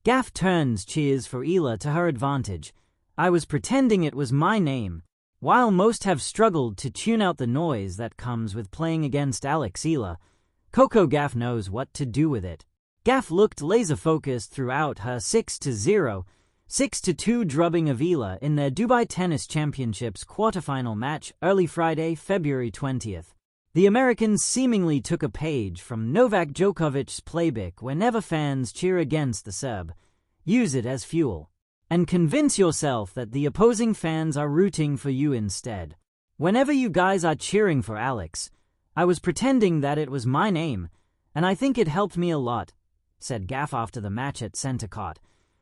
Gauff turns cheers for Ela to her advantage. I was pretending it was my name. While most have struggled to tune out the noise that comes with playing against Alex Ela, Coco Gauff knows what to do with it. Gauff looked laser-focused throughout her 6-0, 6-2 drubbing of Ela in their Dubai Tennis Championships quarterfinal match early Friday, February 20th. The Americans seemingly took a page from Novak Djokovic's playbook. Whenever fans cheer against the Serb, use it as fuel. And convince yourself that the opposing fans are rooting for you instead. Whenever you guys are cheering for Alex, I was pretending that it was my name, and I think it helped me a lot, said Gauff after the match at Center Court,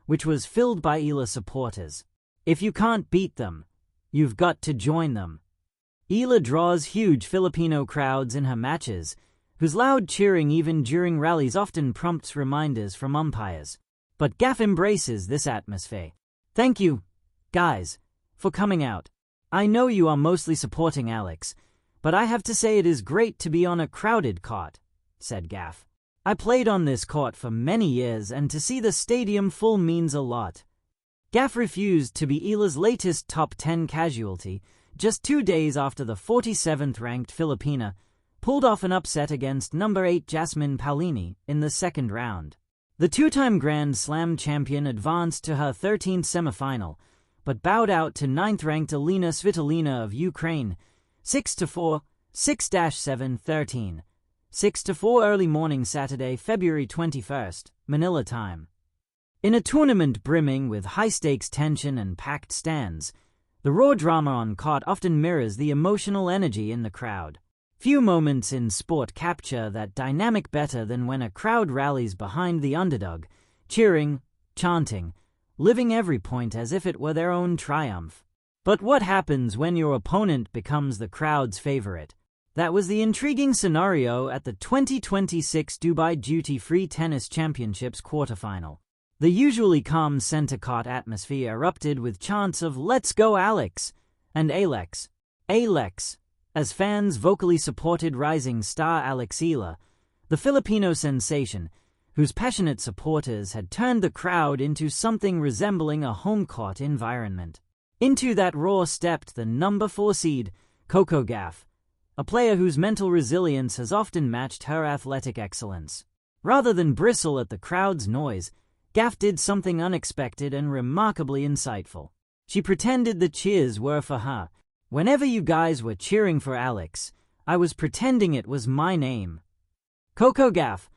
which was filled by Ela supporters. If you can't beat them, you've got to join them. Ela draws huge Filipino crowds in her matches, whose loud cheering even during rallies often prompts reminders from umpires. But Gauff embraces this atmosphere. Thank you, guys, for coming out. I know you are mostly supporting Alex, but I have to say it is great to be on a crowded court, said Gauff. I played on this court for many years, and to see the stadium full means a lot. Gauff refused to be Ela's latest top 10 casualty, just 2 days after the 47th-ranked Filipina pulled off an upset against number 8 Jasmine Paolini in the second round. The two-time Grand Slam champion advanced to her 13th semifinal, but bowed out to 9th-ranked Elena Svitolina of Ukraine, 6-4, 6-7, 13, 6-4 early morning Saturday, February 21st, Manila time. In a tournament brimming with high-stakes tension and packed stands, the raw drama on court often mirrors the emotional energy in the crowd. Few moments in sport capture that dynamic better than when a crowd rallies behind the underdog, cheering, chanting, living every point as if it were their own triumph. But what happens when your opponent becomes the crowd's favorite? That was the intriguing scenario at the 2026 Dubai Duty-Free Tennis Championships quarterfinal. The usually calm center court atmosphere erupted with chants of "Let's go Alex" and "Alex, Alex," as fans vocally supported rising star Alex Ela, the Filipino sensation, whose passionate supporters had turned the crowd into something resembling a home court environment. Into that roar stepped the number 4 seed, Coco Gauff, a player whose mental resilience has often matched her athletic excellence. Rather than bristle at the crowd's noise, Gauff did something unexpected and remarkably insightful. She pretended the cheers were for her. Whenever you guys were cheering for Alex, I was pretending it was my name. Coco Gauff,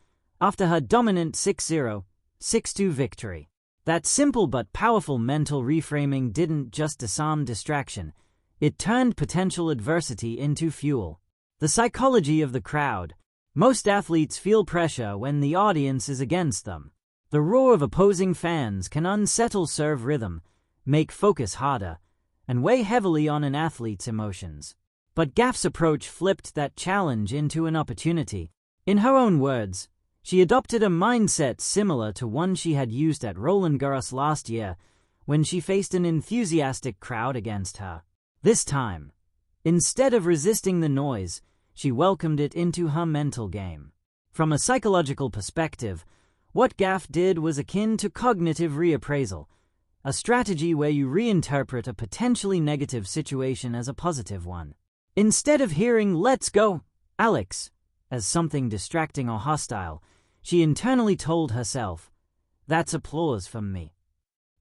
after her dominant 6-0, 6-2 victory. That simple but powerful mental reframing didn't just disarm distraction, it turned potential adversity into fuel. The psychology of the crowd. Most athletes feel pressure when the audience is against them. The roar of opposing fans can unsettle serve rhythm, make focus harder, and weigh heavily on an athlete's emotions. But Gauff's approach flipped that challenge into an opportunity. In her own words, she adopted a mindset similar to one she had used at Roland Garros last year when she faced an enthusiastic crowd against her. This time, instead of resisting the noise, she welcomed it into her mental game. From a psychological perspective, what Gauff did was akin to cognitive reappraisal, a strategy where you reinterpret a potentially negative situation as a positive one. Instead of hearing "Let's go, Alex" as something distracting or hostile, she internally told herself, "That's applause from me."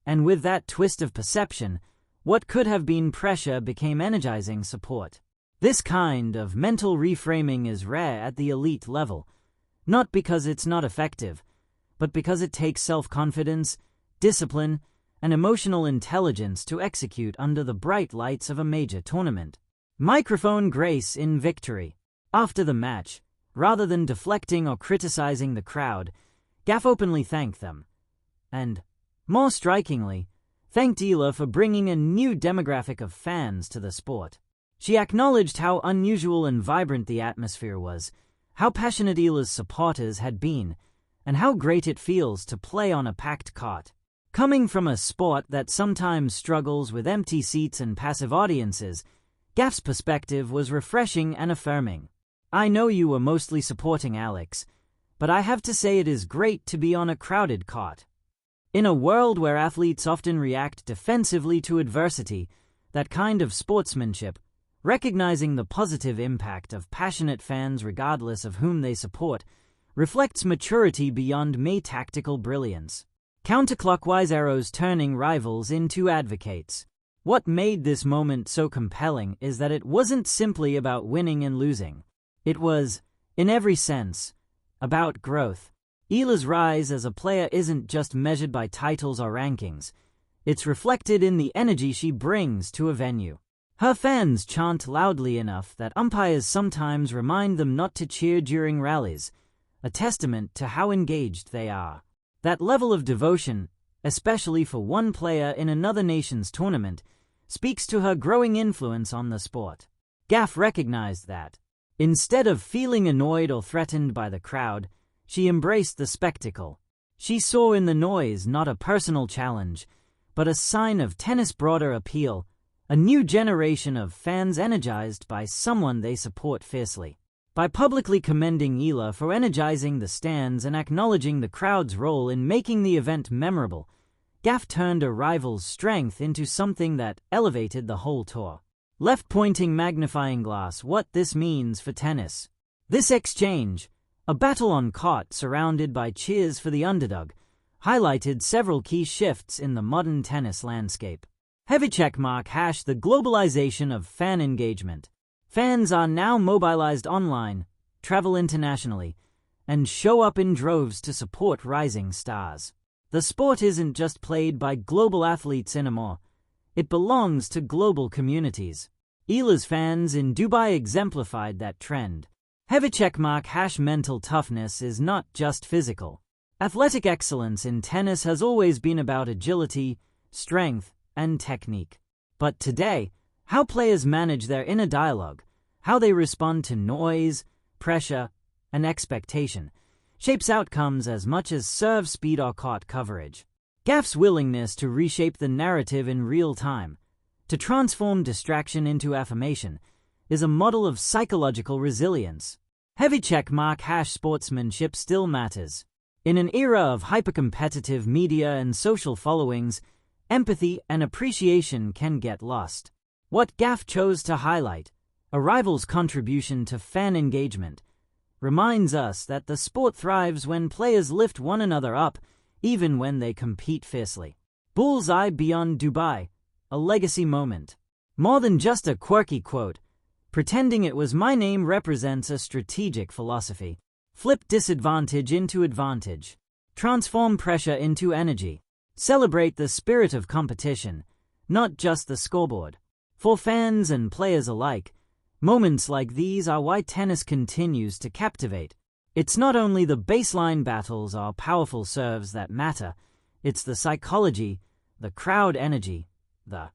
And with that twist of perception, what could have been pressure became energizing support. This kind of mental reframing is rare at the elite level, not because it's not effective, but because it takes self-confidence, discipline, and emotional intelligence to execute under the bright lights of a major tournament. Microphone grace in victory. After the match, rather than deflecting or criticizing the crowd, Gauff openly thanked them. And, more strikingly, thanked Ela for bringing a new demographic of fans to the sport. She acknowledged how unusual and vibrant the atmosphere was, how passionate Ela's supporters had been, and how great it feels to play on a packed court. Coming from a sport that sometimes struggles with empty seats and passive audiences, Gauff's perspective was refreshing and affirming. I know you were mostly supporting Alex, but I have to say it is great to be on a crowded court. In a world where athletes often react defensively to adversity, that kind of sportsmanship, recognizing the positive impact of passionate fans regardless of whom they support, reflects maturity beyond mere tactical brilliance. Counterclockwise arrows turning rivals into advocates. What made this moment so compelling is that it wasn't simply about winning and losing. It was, in every sense, about growth. Ila's rise as a player isn't just measured by titles or rankings. It's reflected in the energy she brings to a venue. Her fans chant loudly enough that umpires sometimes remind them not to cheer during rallies, a testament to how engaged they are. That level of devotion, especially for one player in another nation's tournament, speaks to her growing influence on the sport. Gauff recognized that. Instead of feeling annoyed or threatened by the crowd, she embraced the spectacle. She saw in the noise not a personal challenge, but a sign of tennis' broader appeal, a new generation of fans energized by someone they support fiercely. By publicly commending Ila for energizing the stands and acknowledging the crowd's role in making the event memorable, Gauff turned a rival's strength into something that elevated the whole tour. Left-pointing magnifying glass, what this means for tennis. This exchange, a battle on court surrounded by cheers for the underdog, highlighted several key shifts in the modern tennis landscape. Heavy checkmark # the globalization of fan engagement. Fans are now mobilized online, travel internationally, and show up in droves to support rising stars. The sport isn't just played by global athletes anymore. It belongs to global communities. Ila's fans in Dubai exemplified that trend. Heavy checkmark # mental toughness is not just physical. Athletic excellence in tennis has always been about agility, strength, and technique. But today, how players manage their inner dialogue, how they respond to noise, pressure, and expectation, shapes outcomes as much as serve speed or court coverage. Gauff's willingness to reshape the narrative in real time, to transform distraction into affirmation, is a model of psychological resilience. Heavy checkmark # sportsmanship still matters. In an era of hypercompetitive media and social followings, empathy and appreciation can get lost. What Gauff chose to highlight, a rival's contribution to fan engagement, reminds us that the sport thrives when players lift one another up, even when they compete fiercely. Bullseye beyond Dubai, a legacy moment. More than just a quirky quote, pretending it was my name represents a strategic philosophy. Flip disadvantage into advantage. Transform pressure into energy. Celebrate the spirit of competition, not just the scoreboard. For fans and players alike, moments like these are why tennis continues to captivate. It's not only the baseline battles or powerful serves that matter, it's the psychology, the crowd energy, the